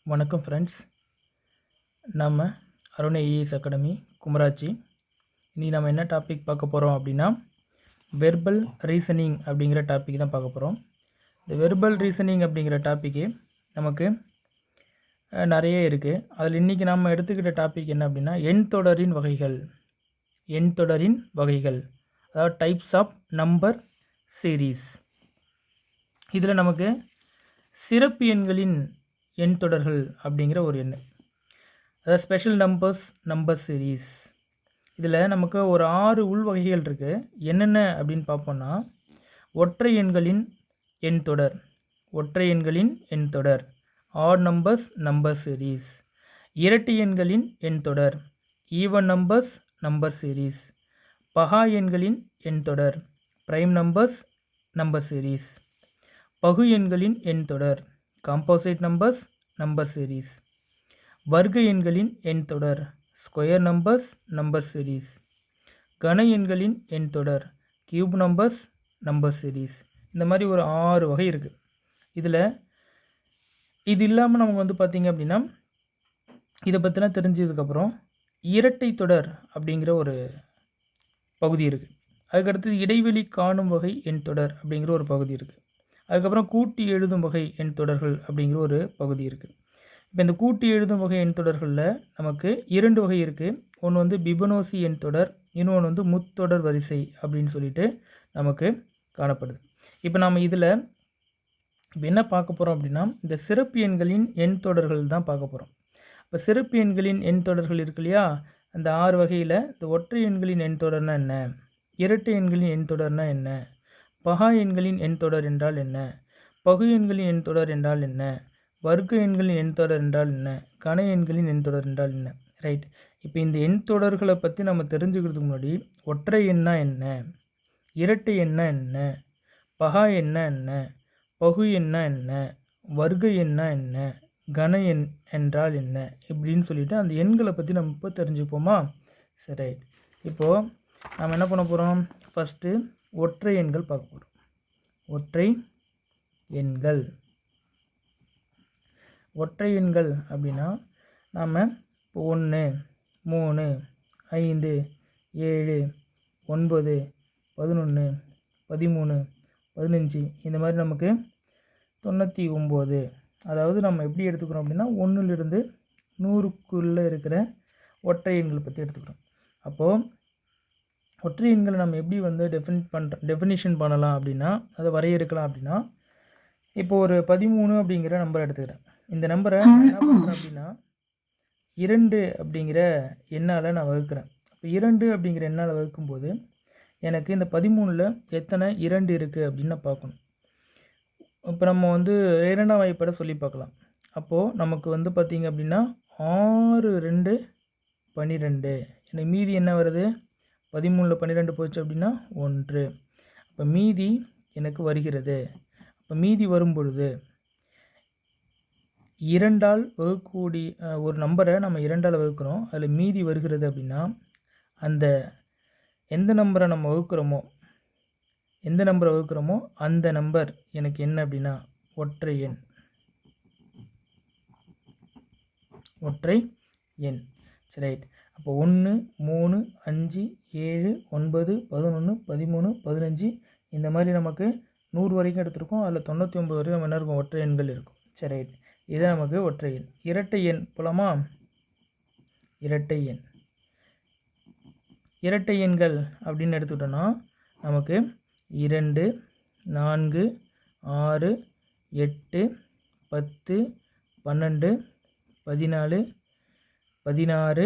வணக்கம் ஃப்ரெண்ட்ஸ். நம்ம Arun IAS academy Kumaratchi. இனி நம்ம என்ன டாபிக் பார்க்க போகிறோம் அப்படின்னா, வெர்பல் ரீசனிங் அப்படிங்கிற டாபிக் தான் பார்க்க போகிறோம். இந்த வெர்பல் ரீசனிங் அப்படிங்கிற டாப்பிக்கு நமக்கு நிறைய இருக்குது. அதில் இன்றைக்கி நம்ம எடுத்துக்கிட்ட டாபிக் என்ன அப்படின்னா, எண் தொடரின் வகைகள். அதாவது டைப்ஸ் ஆஃப் நம்பர் சீரீஸ். இதில் நமக்கு சிறப்பு எண்களின் எண் தொடர்கள் அப்படிங்கிற ஒரு எண், அதாவது ஸ்பெஷல் நம்பர் சீரீஸ். இதில் நமக்கு ஒரு 6 உள்வகைகள் இருக்குது. என்னென்ன அப்படின்னு பார்ப்போம்னா, ஒற்றை எண்களின் எண் தொடர் ஆட் நம்பர்ஸ் நம்பர் சீரீஸ், இரட்டை எண்களின் எண் தொடர் ஈவன் நம்பர்ஸ் நம்பர் சீரீஸ், பகா எண்களின் எண் தொடர் பிரைம் நம்பர்ஸ் நம்பர் சீரீஸ், பகு எண்களின் எண் தொடர் காம்போசிட் நம்பர்ஸ் நம்பர் சீரீஸ், வர்க்க எண்களின் எண் தொடர் ஸ்கொயர் நம்பர்ஸ் நம்பர் சீரீஸ், கன எண்களின் எண் தொடர் கியூப் நம்பர்ஸ் நம்பர் சீரீஸ். இந்த மாதிரி ஒரு 6 வகை இருக்குது. இது இல்லாமல் நமக்கு பார்த்திங்க அப்படின்னா, இதை பற்றினா தெரிஞ்சதுக்கப்புறம் இரட்டை தொடர் அப்படிங்கிற ஒரு பகுதி இருக்குது. அதுக்கடுத்தது இடைவெளி காணும் வகை எண் தொடர் அப்படிங்கிற ஒரு பகுதி இருக்குது. அதுக்கப்புறம் கூட்டி எழுதும் வகை எண் தொடர்கள் அப்படிங்கிற ஒரு பகுதி இருக்குது. இப்போ இந்த கூட்டி எழுதும் வகை எண் தொடர்களில் நமக்கு 2 வகை இருக்குது. ஒன்று பிபனோசி எண் தொடர், இன்னொன்று முத்தொடர் வரிசை அப்படின்னு சொல்லிட்டு நமக்கு காணப்படுது. இப்போ நம்ம இதில் இப்போ என்ன பார்க்க போகிறோம் அப்படின்னா, இந்த சிறப்பு எண்களின் எண் தொடர்கள் தான் பார்க்க போகிறோம். இப்போ சிறப்பு எண்களின் எண் தொடர்கள் இருக்கு இல்லையா, அந்த 6 வகையில் இந்த ஒற்றை எண்களின் எண் தொடர்னா என்ன, இரட்டை எண்களின் எண் தொடர்னா என்ன, பகா எண்களின் எண் தொடர் என்றால் என்ன, பகு எண்களின் எண் தொடர் என்றால் என்ன, வர்க்க எண்களின் எண் தொடர் என்றால் என்ன, கன எண்களின் எண் தொடர் என்றால் என்ன, ரைட். இப்போ இந்த எண் தொடர்களை பற்றி நம்ம தெரிஞ்சுக்கிறதுக்கு முன்னாடி, ஒற்றை எண்ணா என்ன, இரட்டை எண்ணா என்ன, பகா எண்ணா என்ன, பகு எண்ணா என்ன, வர்க்க எண்ணா என்ன, கன எண் என்றால் என்ன, இப்படின்னு சொல்லிட்டு அந்த எண்களை பற்றி நம்ம இப்போ தெரிஞ்சுப்போமா? சரி, ரைட். இப்போது நம்ம என்ன பண்ண போகிறோம், ஃபஸ்ட்டு ஒற்றை எண்கள் பார்க்க போகிறோம். ஒற்றை எண்கள் அப்படின்னா நாம் இப்போ 1, 3, 5, 7, 9, 11, 13, 15 இந்த மாதிரி நமக்கு 99, அதாவது நம்ம எப்படி எடுத்துக்கிறோம் அப்படின்னா 1லிருந்து 100க்குள்ளே இருக்கிற ஒற்றை எண்களை பற்றி எடுத்துக்கிறோம். அப்போது ஒற்றை எண்களை நம்ம எப்படி டெஃபினிஷன் பண்ணலாம் அப்படின்னா, அதை வரையறுக்கலாம் அப்படின்னா, இப்போ ஒரு 13 அப்படிங்கிற நம்பர் எடுத்துக்கிறேன். இந்த நம்பரை என்ன பண்ணுறேன் அப்படின்னா 2 அப்படிங்கிற எண்ணால் நான் வகுக்கிறேன். இப்போ 2 அப்படிங்கிற எண்ணால் வகுக்கும்போது எனக்கு இந்த 13ல் எத்தனை 2 இருக்குது அப்படின்னு நான் பார்க்கணும். இப்போ நம்ம 2ஆம் வாய்ப்பாடை சொல்லி பார்க்கலாம். அப்போது நமக்கு பார்த்திங்க அப்படின்னா 6, 2, 12. எனக்கு மீதி என்ன வருது, 13ல் 12 போச்சு அப்படின்னா 1. அப்போ மீதி எனக்கு வருகிறது. அப்போ மீதி வரும் பொழுது 2ஆல் வகுக்கக்கூடிய ஒரு நம்பரை நம்ம 2ஆல் வகுக்கிறோம், அதில் மீதி வருகிறது அப்படின்னா அந்த எந்த நம்பரை வகுக்கிறோமோ அந்த நம்பர் எனக்கு என்ன அப்படின்னா ஒற்றை எண். சரி, ரைட். அப்போ 1, 3, 5, 7, 9, 11, 13, 15 இந்த மாதிரி நமக்கு 100 வரைக்கும் எடுத்திருக்கோம். அதில் 99 வரைக்கும் நம்ம என்ன இருக்கும், ஒற்றை எண்கள் இருக்கும். சரி, ரைட். இதுதான் நமக்கு ஒற்றை எண். இரட்டை எண் போலாமா? இரட்டை எண்கள் அப்படின்னு எடுத்துக்கிட்டோன்னா நமக்கு 2, 4, 6, 8, 10, 12, 14, 16,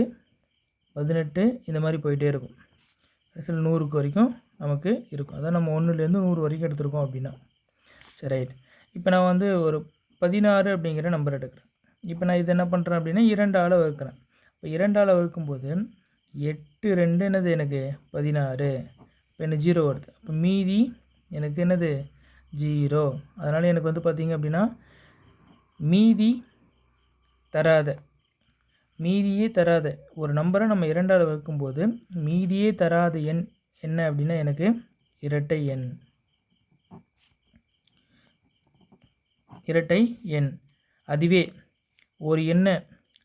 18 இந்த மாதிரி போயிட்டே இருக்கும். சில 100க்கு வரைக்கும் நமக்கு இருக்கும். அதான் நம்ம 1லேருந்து 100 வரைக்கும் எடுத்துருக்கோம் அப்படின்னா. சரி, ரைட். இப்போ நான் ஒரு 16 அப்படிங்கிற நம்பர் எடுக்கிறேன். இப்போ நான் இது என்ன பண்ணுறேன் அப்படின்னா 2ஆல் வகுக்கிறேன். இப்போ 2ஆல் வகுக்கும்போது 8, 2 என்னது எனக்கு 16. இப்போ எனக்கு 0 வருது. அப்போ மீதி எனக்கு என்னது 0. அதனால் எனக்கு பார்த்திங்க அப்படின்னா மீதியே தராத ஒரு நம்பரை நம்ம 2ஆல் வகுக்கும்போது மீதியே தராத எண் என்ன அப்படின்னா எனக்கு இரட்டை எண். அதுவே ஒரு எண்ணை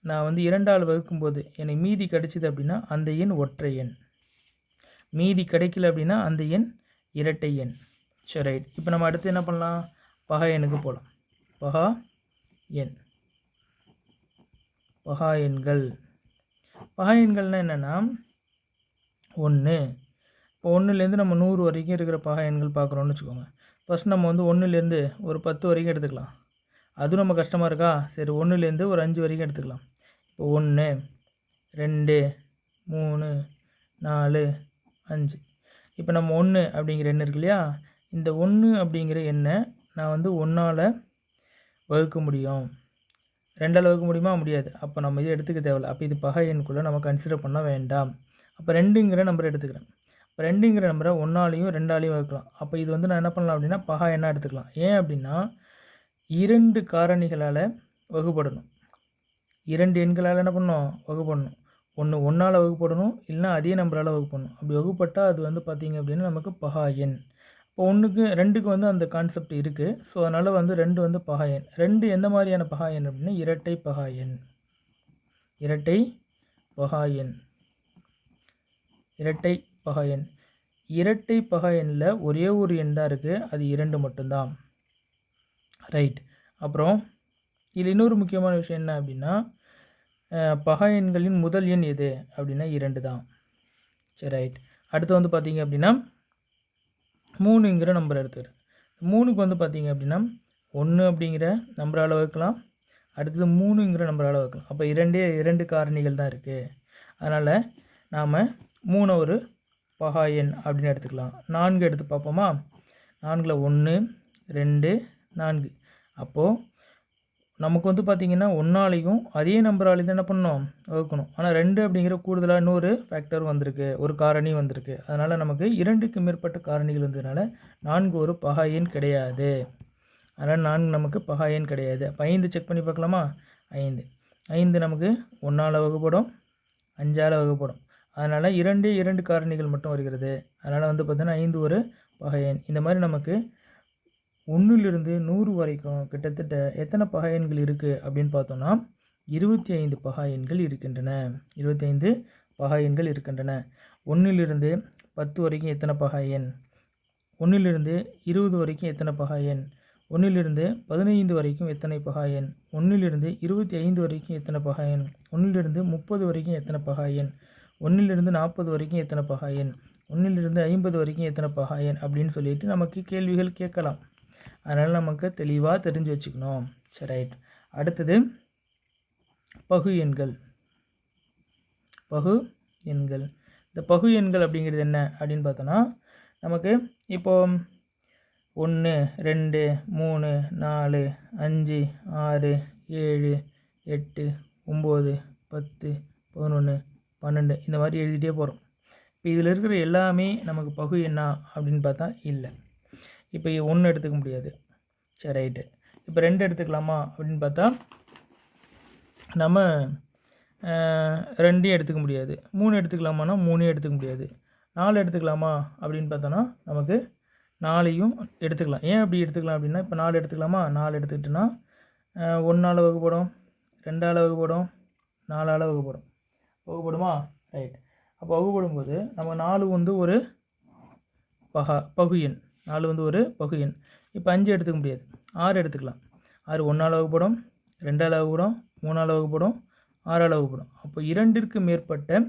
நான் வந்து 2ஆல் வகுக்கும்போது எனக்கு மீதி கிடைச்சிது அப்படின்னா அந்த எண் ஒற்றை எண். மீதி கிடைக்கல அப்படின்னா அந்த எண் இரட்டை எண். சரி ரைட். இப்போ நம்ம அடுத்து என்ன பண்ணலாம்? பகா எண்ணுக்கு போகலாம். பகா எண், பகா எண்கள். பகா எண்கள்னால் என்னென்னா 1. இப்போ 1லேருந்து நம்ம 100 வரைக்கும் இருக்கிற பகா எண்கள் பார்க்குறோன்னு வச்சுக்கோங்க. ஃபஸ்ட் நம்ம வந்து 1லேருந்து ஒரு 10 வரைக்கும் எடுத்துக்கலாம். அதுவும் நம்ம கஷ்டமாக இருக்கா? சரி 1லேருந்து ஒரு 5 வரைக்கும் எடுத்துக்கலாம். இப்போ 1, 2, 3, 4, 5. இப்போ நம்ம 1 அப்படிங்கிற எண் இருக்கு இல்லையா? இந்த 1 அப்படிங்கிற எண்ணை நான் வந்து 1ஆல் வகுக்க முடியும். 2ஆல் வகுக்க முடியுமா? முடியாது. அப்போ நம்ம இதை எடுத்துக்க தேவையில்ல. அப்போ இது பகா எண்ணுக்குள்ளே நம்ம கன்சிடர் பண்ண வேண்டாம். அப்போ 2ங்கிற நம்பரை எடுத்துக்கிறேன். இப்போ 2ங்கிற நம்பரை 1ஆலையும் 2ஆலையும் வகுக்கலாம். அப்போ இது வந்து நான் என்ன பண்ணலாம் அப்படின்னா பகா எண்ணாக எடுத்துக்கலாம். ஏன் அப்படின்னா 2 காரணிகளால் வகுப்படணும். 2 எண்களால் என்ன பண்ணணும்? வகுப்படணும். ஒன்று 1ஆல் வகுப்படணும், இல்லைனா அதே நம்பரால் வகுப்படணும். அப்படி வகுப்பட்டால் அது வந்து பார்த்திங்க அப்படின்னா நமக்கு பகா எண். இப்போ 2க்கு வந்து அந்த கான்செப்ட் இருக்குது. ஸோ அதனால் வந்து 2 வந்து பகா எண். 2 எந்த மாதிரியான பகா எண் அப்படின்னா இரட்டை பகா எண். இரட்டை பகா எண். இரட்டை பகா எண். இரட்டை பகா எண்ணில் ஒரே ஒரு எண் தான் இருக்குது. அது 2 மட்டும்தான். ரைட். அப்புறம் இதில் இன்னொரு முக்கியமான விஷயம் என்ன அப்படின்னா பகா எண்களின் முதல் எண் எது அப்படின்னா 2 தான். சரி ரைட். அடுத்து வந்து பார்த்திங்க அப்படின்னா 3ங்கிற நம்பர் எடுத்துக்கிறேன். 3க்கு வந்து பார்த்திங்க அப்படின்னா 1 அப்படிங்கிற நம்பரால் வகுக்கலாம். அடுத்தது 3ங்கிற நம்பரால் வகுக்கலாம். அப்போ 2 காரணிகள் தான் இருக்குது. அதனால் நாம் 3 ஒரு பகா எண் அப்படின்னு எடுத்துக்கலாம். 4 எடுத்து பார்ப்போமா? 4ல் 1, 2, 4. அப்போது நமக்கு வந்து பார்த்திங்கன்னா 1ஆலையும் அதே நம்பராலையும் தான் என்ன பண்ணணும்? வகுக்கணும். ஆனால் 2 அப்படிங்கிற கூடுதலாக இன்னொரு ஃபேக்டர் வந்திருக்கு, ஒரு காரணி வந்திருக்கு. அதனால் நமக்கு 2க்கு மேற்பட்ட காரணிகள் வந்ததுனால 4 ஒரு பகா எண் கிடையாது. அதனால் 4 நமக்கு பகா எண் கிடையாது. அப்போ 5 செக் பண்ணி பார்க்கலாமா? 5 நமக்கு 1ஆல் வகுப்படும், 5ஆல் வகுப்படும். அதனால் 2 காரணிகள் மட்டும் வருகிறது. அதனால் வந்து பார்த்திங்கன்னா 5 ஒரு பகா எண். இந்த மாதிரி நமக்கு 1லிருந்து 100 வரைக்கும் கிட்டத்தட்ட எத்தனை பகா எண்கள் இருக்குது அப்படின்னு பார்த்தோன்னா 25 பகா எண்கள் இருக்கின்றன. 25 பகா எண்கள் இருக்கின்றன. 1லிருந்து 10 வரைக்கும் எத்தனை பகா எண்? 1லிருந்து 20 வரைக்கும் எத்தனை பகா எண்? 1லிருந்து 15 வரைக்கும் எத்தனை பகா எண்? 1லிருந்து 25 வரைக்கும் எத்தனை பகா எண்? 1லிருந்து 30 வரைக்கும் எத்தனை பகா எண்? 1லிருந்து 40 வரைக்கும் எத்தனை பகா எண்? 1லிருந்து 50 வரைக்கும் எத்தனை பகா எண் அப்படின்னு சொல்லிட்டு நமக்கு கேள்விகள் கேட்கலாம். அதனால் நமக்கு தெளிவாக தெரிஞ்சு வச்சுக்கணும். சரி ரைட். அடுத்தது பகு எண்கள். பகு எண்கள். இந்த பகு எண்கள் அப்படிங்கிறது என்ன அப்படின்னு பார்த்தோன்னா நமக்கு இப்போது 1, 2, 3, 4, 5, 6, 7, 8, 9, 10, 11, 12 இந்த மாதிரி எழுதிட்டே போகிறோம். இப்போ இதில் இருக்கிற எல்லாமே நமக்கு பகு எண்ணா அப்படின்னு பார்த்தா இல்லை. இப்போ 1 எடுத்துக்க முடியாது. சரி ரைட்டு. இப்போ 2 எடுத்துக்கலாமா அப்படின்னு பார்த்தா நம்ம 2 எடுத்துக்க முடியாது. 3 எடுத்துக்கலாமான்னா 3 எடுத்துக்க முடியாது. 4 எடுத்துக்கலாமா அப்படின்னு பார்த்தோன்னா நமக்கு 4ஐயும் எடுத்துக்கலாம். ஏன் அப்படி எடுத்துக்கலாம் அப்படின்னா இப்போ 4 எடுத்துக்கலாமா? 4 எடுத்துக்கிட்டோன்னா 1ஆல் வகுப்படும், 2ஆல் வகுப்படும், 4ஆல் வகுப்படும். வகுப்படுமா? ரைட். அப்போ வகுப்படும்போது நம்ம 4 வந்து ஒரு பகு எண். 4 வந்து ஒரு பகு எண். இப்போ 5 எடுத்துக்க முடியாது. 6 எடுத்துக்கலாம். 6 1ஆல் வகுப்படும், 2ஆல் வகுப்படும், 3ஆல் வகுப்படும், 6ஆல் வகுப்படும். அப்போ 2ற்கு மேற்பட்ட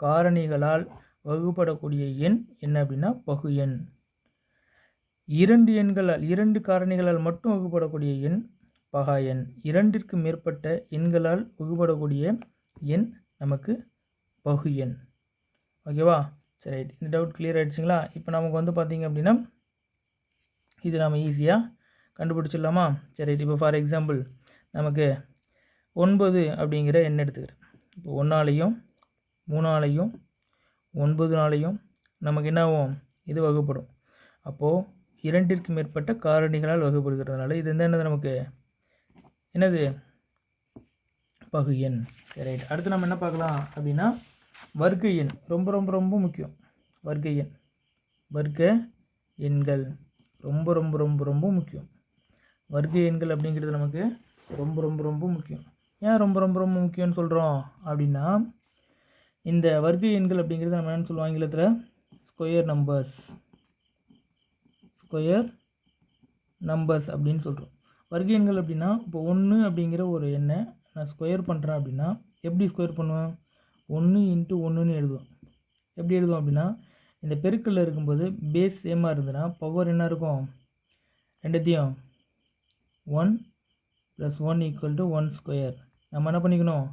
காரணிகளால் வகுப்படக்கூடிய எண் என்ன அப்படின்னா பகு எண். 2 காரணிகளால் மட்டும் வகுப்படக்கூடிய எண் பகா எண். 2ற்கு மேற்பட்ட எண்களால் வகுப்படக்கூடிய எண் நமக்கு பகு எண். ஓகேவா? சரி ரைட். இந்த டவுட் கிளியர் ஆகிடுச்சிங்களா? இப்போ நமக்கு வந்து பார்த்திங்க அப்படின்னா இது நம்ம ஈஸியாக கண்டுபிடிச்சிடலாமா? சரி ரைட். இப்போ ஃபார் எக்ஸாம்பிள் நமக்கு 9 அப்படிங்கிற எண் எடுத்துக்கிறேன். இப்போ 1ஆலையும் 3ஆலையும் 9ஆலையும் நமக்கு என்ன ஆகும்? இது வகுப்படும். அப்போது 2ற்கு மேற்பட்ட காரணிகளால் வகுப்படுகிறதுனால இது என்னது நமக்கு என்னது? பகு எண். சரி ரைட். அடுத்து நம்ம என்ன பார்க்கலாம் அப்படின்னா வர்க்க எண். ரொம்ப ரொம்ப ரொம்ப முக்கியம். வர்க்க எண். வர்க்க எண்கள் ரொம்ப ரொம்ப ரொம்ப ரொம்ப முக்கியம். வர்க்க எண்கள் அப்படிங்கிறது நமக்கு ரொம்ப ரொம்ப ரொம்ப முக்கியம். ஏன் ரொம்ப ரொம்ப ரொம்ப முக்கியம்னு சொல்கிறோம் அப்படின்னா, இந்த வர்க்க எண்கள் அப்படிங்கிறது நம்ம என்னென்னு சொல்லுவோம் ஆங்கிலத்தில் ஸ்கொயர் நம்பர்ஸ் அப்படின்னு சொல்கிறோம். வர்க்க எண்கள் அப்படின்னா இப்போ 1 அப்படிங்கிற ஒரு எண்ணை நான் ஸ்கொயர் பண்ணுறேன் அப்படின்னா எப்படி ஸ்கொயர் பண்ணுவேன்? 1 × 1ன்னு எழுதுவோம். எப்படி எழுதுவோம் அப்படின்னா, இந்த பெருக்கல்ல இருக்கும்போது பேஸ் சேமாக இருந்ததுன்னா பவர் என்ன இருக்கும்? ரெண்டுத்தையும் 1 + 1 = 1 ஸ்கொயர். நம்ம என்ன பண்ணிக்கணும்?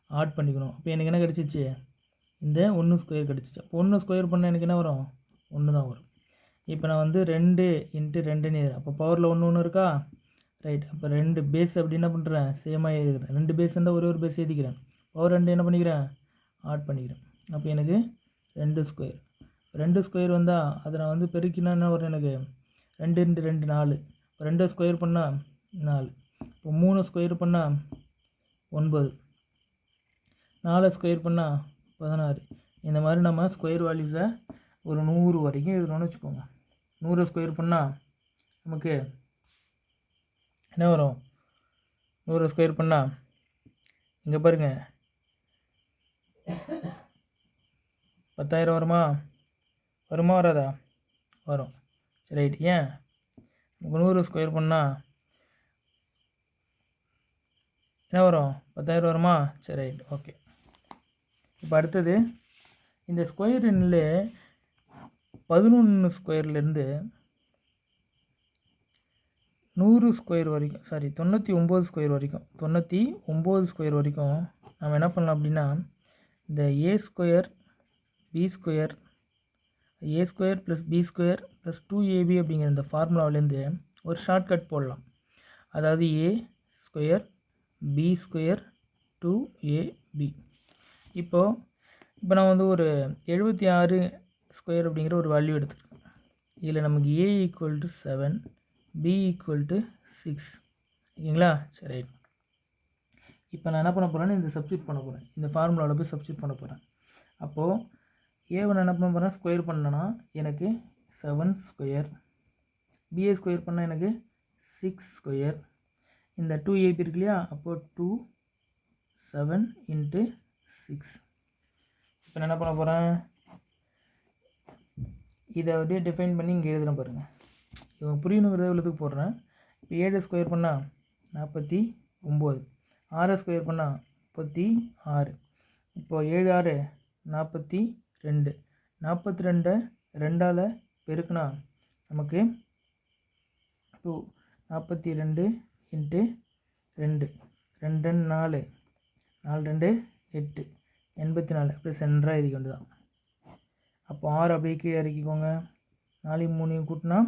ஆட் பண்ணிக்கணும். அப்போ எனக்கு என்ன கிடச்சிச்சு? இந்த 1 ஸ்கொயர் கிடச்சிச்சு. அப்போ 1 ஸ்கொயர் பண்ணால் எனக்கு என்ன வரும்? 1 தான் வரும். இப்போ நான் வந்து 2 × 2ன்னு அப்போ பவரில் 1 இருக்கா? ரைட். அப்போ 2 பேஸ் அப்படி என்ன பண்ணுறேன்? சேமாக எழுதுகிறேன். 2 பேஸ் இருந்தால் ஒரே ஒரு பேஸ் எழுதிக்கிறேன். பவர் 2 என்ன பண்ணிக்கிறேன்? ஆட் பண்ணிக்கிறேன். அப்போ எனக்கு 2 ஸ்கொயர். 2 ஸ்கொயர் வந்தால் அதை நான் வந்து பெருக்கினா என்ன வரும் எனக்கு? 2 × 2 4. 2 ஸ்கொயர் பண்ணால் 4. இப்போ 3 ஸ்கொயர் பண்ணால் 9. 4 ஸ்கொயர் பண்ணால் 16. இந்த மாதிரி நம்ம ஸ்கொயர் வேல்யூஸை ஒரு 100 வரைக்கும் எழுதணும்னு வச்சுக்கோங்க. 100 ஸ்கொயர் பண்ணால் நமக்கு என்ன வரும்? 100 ஸ்கொயர் பண்ணால் இங்கே பாருங்கள் 10,000 வருமா? வராதா? வரும். சரி ரைட். ஏன்? 100 ஸ்கொயர் பண்ணால் என்ன வரும்? 10,000 வருமா? சரி ரைட். ஓகே. இப்போ அடுத்தது இந்த ஸ்கொயர் எண்ணில் 11 ஸ்கொயர்லேருந்து 100 ஸ்கொயர் வரைக்கும் 99 ஸ்கொயர் வரைக்கும் 99 ஸ்கொயர் வரைக்கும் நம்ம என்ன பண்ணலாம் அப்படின்னா, இந்த a square b square + b square + 2ab அப்படிங்கிற இந்த ஃபார்முலாவிலேருந்து ஒரு ஷார்ட்கட் போடலாம். அதாவது a square b square 2ab. இப்போ நான் வந்து ஒரு 76 ஸ்கொயர் அப்படிங்கிற ஒரு வேல்யூ எடுத்துருக்கேன். இதில் நமக்கு a = 7, b = 6. ஓகேங்களா? சரி. இப்போ நான் என்ன பண்ண போகிறேன்னு இந்த சப்ஸ்டியூட் பண்ண போகிறேன். இந்த ஃபார்முலாவில் போய் சப்ஸ்டியூட் பண்ண போகிறேன். அப்போது ஏவை நான் என்ன பண்ண போகிறேன்? ஸ்கொயர் பண்ணேன்னா எனக்கு 7 ஸ்கொயர். பிஏ ஸ்கொயர் பண்ணால் எனக்கு 6 ஸ்கொயர். இந்த 2ab இருக்கு இல்லையா? அப்போது 2 7 × 6. இப்போ நான் என்ன பண்ண போகிறேன்? இதை அப்படியே டிஃபைன் பண்ணி இங்கே எழுதுகிறேன் பாருங்கள். இவங்க புரியணுங்கிறத இவ்வளோத்துக்கு போடுறேன். இப்போ 7 ஸ்கொயர் பண்ணால் 49. 6 ஸ்கொயர் பண்ணால் 36. இப்போது 7 6 42. 42 2ஆல் பெருக்குனா நமக்கு 2 42 × 2 2 4 4 2 8 84. அப்படியே சென்டராக எழுதிக்க வேண்டியதான். அப்போ 6 அப்படியே கீழே இறக்கிக்கோங்க. 4 3 கூட்டினா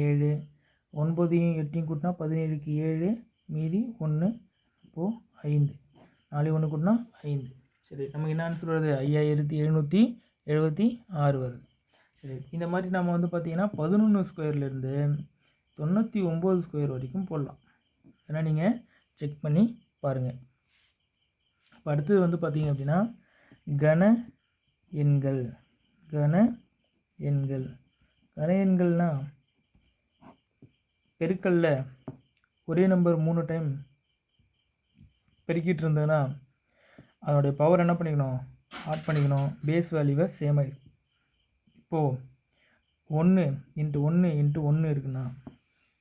7, 9 8 கூட்டினா 17க்கு 7, மீதி 1. அப்போது 5. 4 1 கூட்டினா 5. சரி, நமக்கு என்ன ஆன்சர் வருது? 5776 வருது. சரி, இந்த மாதிரி நம்ம வந்து பார்த்திங்கன்னா 11 ஸ்கொயர்லேருந்து 99 ஸ்கொயர் வரைக்கும் போடலாம். ஏன்னா நீங்கள் செக் பண்ணி பாருங்கள். இப்போ அடுத்தது வந்து பார்த்திங்க அப்படின்னா கன எண்கள்னால் பெருக்கல்ல ஒரே நம்பர் 3 டைம் பெருக்கிட்டு இருந்ததுன்னா அதனுடைய பவர் என்ன பண்ணிக்கணும்? ஆட் பண்ணிக்கணும். பேஸ் வேல்யூவை சேமாக. இப்போது 1 × 1 × 1 இருக்குன்னா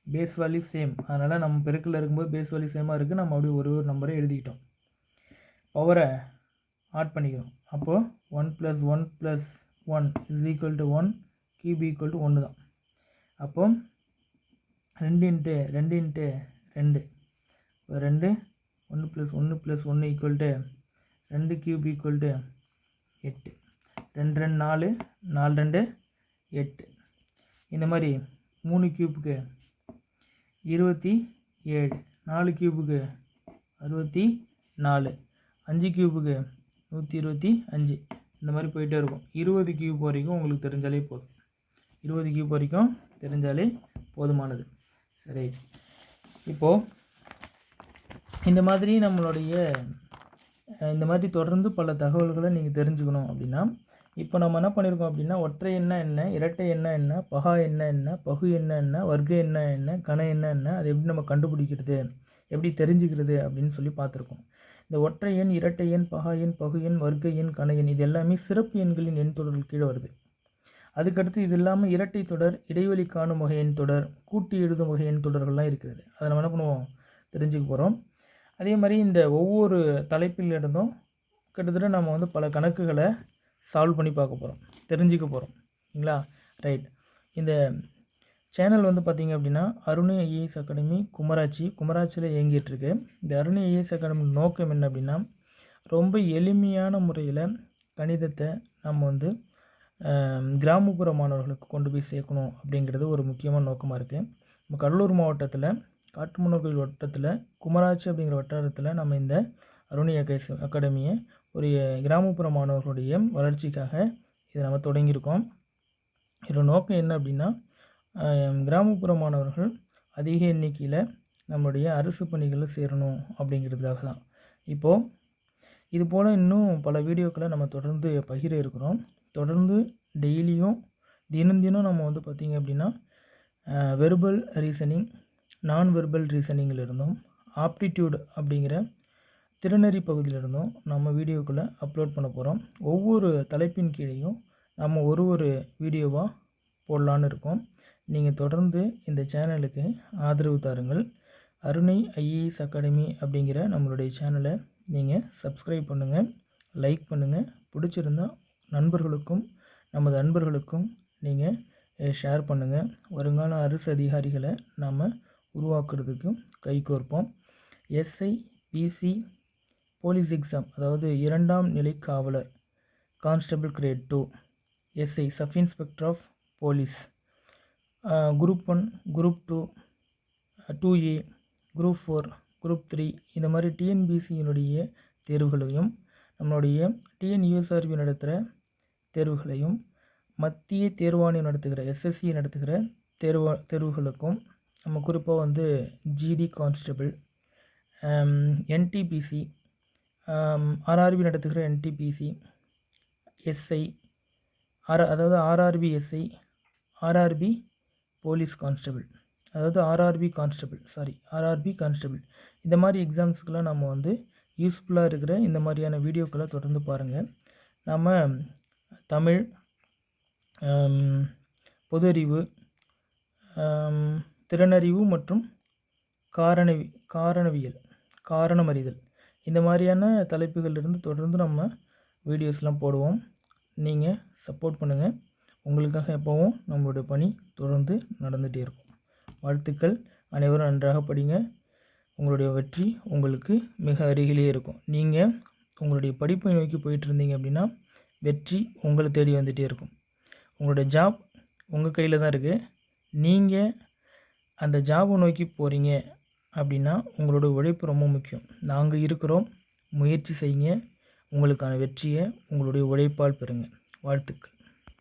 பேஸ் வேல்யூ சேம். அதனால் நம்ம பெருக்கல்ல இருக்கும்போது பேஸ் வேல்யூ சேமாக இருக்குது. நம்ம அப்படியே ஒரு நம்பரை எழுதிக்கிட்டோம். பவரை ஆட் பண்ணிக்கிறோம். அப்போது 1 + 1 + 1 = 1, கியூப் = 1 தான். அப்போ 2 × 2 × 2 2 1 + 1 + 1 = 2 கியூப் = 8. 2 2 4 4 2 8. இந்த மாதிரி 3 கியூப்புக்கு 27, 4 கியூப்புக்கு 64, 5 கியூப்புக்கு 125. இந்த மாதிரி போயிட்டே இருக்கும். 20 கியூப் வரைக்கும் உங்களுக்கு தெரிஞ்சாலே போதும். 20 கியூப் வரைக்கும் தெரிஞ்சாலே போதுமானது. சரி, இப்போது இந்த மாதிரி இந்த மாதிரி தொடர்ந்து பல தகவல்களை நீங்கள் தெரிஞ்சுக்கணும் அப்படின்னா, இப்போ நம்ம என்ன பண்ணியிருக்கோம் அப்படின்னா, ஒற்றை எண்ணா என்ன, இரட்டை எண்ணா என்ன, பகா எண்ணா என்ன, பகு எண்ணா என்ன, வர்க்க எண்ணா என்ன, கன எண்ணா என்ன, அதை எப்படி நம்ம கண்டுபிடிக்கிறது, எப்படி தெரிஞ்சுக்கிறது அப்படின்னு சொல்லி பார்த்துருக்கோம். இந்த ஒற்றை எண், இரட்டை எண், பகா எண், பகு எண், வர்க்க எண், கண எண் இது எல்லாமே சிறப்பு எண்களின் எண் தொடர்கள் கீழே வருது. அதுக்கடுத்து இது இல்லாமல் இரட்டை தொடர், இடைவெளி காணும் வகை எண் தொடர், கூட்டி எழுதும் வகை எண் தொடர்கள்லாம் இருக்கிறது. அதை நம்ம என்ன பண்ணுவோம், தெரிஞ்சுக்க போகிறோம். அதே மாதிரி இந்த ஒவ்வொரு தலைப்பில் இருந்தும் கிட்டத்தட்ட நம்ம வந்து பல கணக்குகளை சால்வ் பண்ணி பார்க்க போகிறோம், தெரிஞ்சுக்க போகிறோம். சரிங்களா? ரைட். இந்த சேனல் வந்து பார்த்திங்க அப்படின்னா அருணை ஐஏஎஸ் அகாடமி குமராட்சியில் இயங்கிட்டுருக்கு. இந்த அருணை ஐஏஎஸ் அகாடமி நோக்கம் என்ன அப்படின்னா, ரொம்ப எளிமையான முறையில் கணிதத்தை நம்ம வந்து கிராமப்புற மாணவர்களுக்கு கொண்டு போய் சேர்க்கணும் அப்படிங்கிறது ஒரு முக்கியமான நோக்கமாக இருக்குது. நம்ம கடலூர் மாவட்டத்தில் காட்டுமன்னார் கோயில் வட்டத்தில் குமராட்சி அப்படிங்கிற வட்டாரத்தில் நம்ம இந்த அருணை அகாடமியை ஒரு கிராமப்புற மாணவர்களுடைய வளர்ச்சிக்காக இதை நம்ம தொடங்கியிருக்கோம். இதோட நோக்கம் என்ன அப்படின்னா, கிராமப்புற மாணவர்கள் அதிக எண்ணிக்கையில் நம்மளுடைய அரசு பணிகளில் சேரணும் அப்படிங்கிறதுக்காக தான். இப்போது இது போல் இன்னும் பல வீடியோக்களை நம்ம தொடர்ந்து பகிர இருக்கிறோம். தொடர்ந்து டெய்லியும் தினம் நம்ம வந்து பார்த்திங்க அப்படின்னா வெர்பல் ரீசனிங், நான் வெர்பல் ரீசனிங்கில் இருந்தும் ஆப்டிடியூட் அப்படிங்கிற திறனறி பகுதியிலிருந்தும் நம்ம வீடியோக்களை அப்லோட் பண்ண போகிறோம். ஒவ்வொரு தலைப்பின் கீழேயும் நம்ம ஒரு வீடியோவாக போடலான்னு இருக்கோம். நீங்கள் தொடர்ந்து இந்த சேனலுக்கு ஆதரவு தாருங்கள். அருணை ஐஏஎஸ் அகாடமி அப்படிங்கிற நம்மளுடைய சேனலை நீங்கள் சப்ஸ்கிரைப் பண்ணுங்கள், லைக் பண்ணுங்கள். பிடிச்சிருந்தால் நண்பர்களுக்கும் நமது அன்பர்களுக்கும் நீங்கள் ஷேர் பண்ணுங்கள். வருங்கால அரசு அதிகாரிகளை நாம் உருவாக்குறதுக்கு கைகோர்ப்போம். எஸ்ஐ, பிசி, போலீஸ் எக்ஸாம், அதாவது 2ஆம் நிலை காவலர், constable grade 2, SI sub inspector of police, group 1, group 2, 2A, group 4, group 3 இந்த மாதிரி டிஎன்பிசியினுடைய தேர்வுகளையும் நம்மளுடைய டிஎன்யூஎஸ்ஆர்பி நடத்துகிற தேர்வுகளையும் மத்திய தேர்வாணையம் நடத்துகிற எஸ்எஸ்சி நடத்துகிற தேர்வுகளுக்கும் நம்ம குறிப்பாக வந்து ஜிடி கான்ஸ்டபிள், என்டிபிசி, ஆர்ஆர்பி நடத்துகிற என்டிபிசி, எஸ்ஐ, அதாவது RRB SI, RRB police constable, அதாவது ஆர்ஆர்பி கான்ஸ்டபிள் இந்த மாதிரி எக்ஸாம்ஸுக்கெல்லாம் நம்ம வந்து யூஸ்ஃபுல்லாக இருக்கிற இந்த மாதிரியான வீடியோக்களை தொடர்ந்து பாருங்கள். நம்ம தமிழ், பொது அறிவு, திறனறிவு மற்றும் காரணமறிதல் இந்த மாதிரியான தலைப்புகளிலிருந்து தொடர்ந்து நம்ம வீடியோஸ்லாம் போடுவோம். நீங்கள் சப்போர்ட் பண்ணுங்கள். உங்களுக்காக எப்போவும் நம்மளுடைய பணி தொடர்ந்து நடந்துகிட்டே இருக்கும். வாழ்த்துக்கள். அனைவரும் நன்றாக படிங்க. உங்களுடைய வெற்றி உங்களுக்கு மிக அருகிலே இருக்கும். நீங்கள் உங்களுடைய படிப்பை நோக்கி போயிட்டு இருந்தீங்க அப்படின்னா வெற்றி உங்களை தேடி வந்துகிட்டே இருக்கும். உங்களுடைய ஜாப் உங்கள் கையில் தான் இருக்குது. நீங்கள் அந்த ஜாபை நோக்கி போகிறீங்க அப்படின்னா உங்களோட உழைப்பு ரொம்ப முக்கியம். நாங்கள் இருக்கிறோம், முயற்சி செய்யுங்க. உங்களுக்கான வெற்றியை உங்களுடைய உழைப்பால் பெறுங்க. வாழ்த்துக்கள்.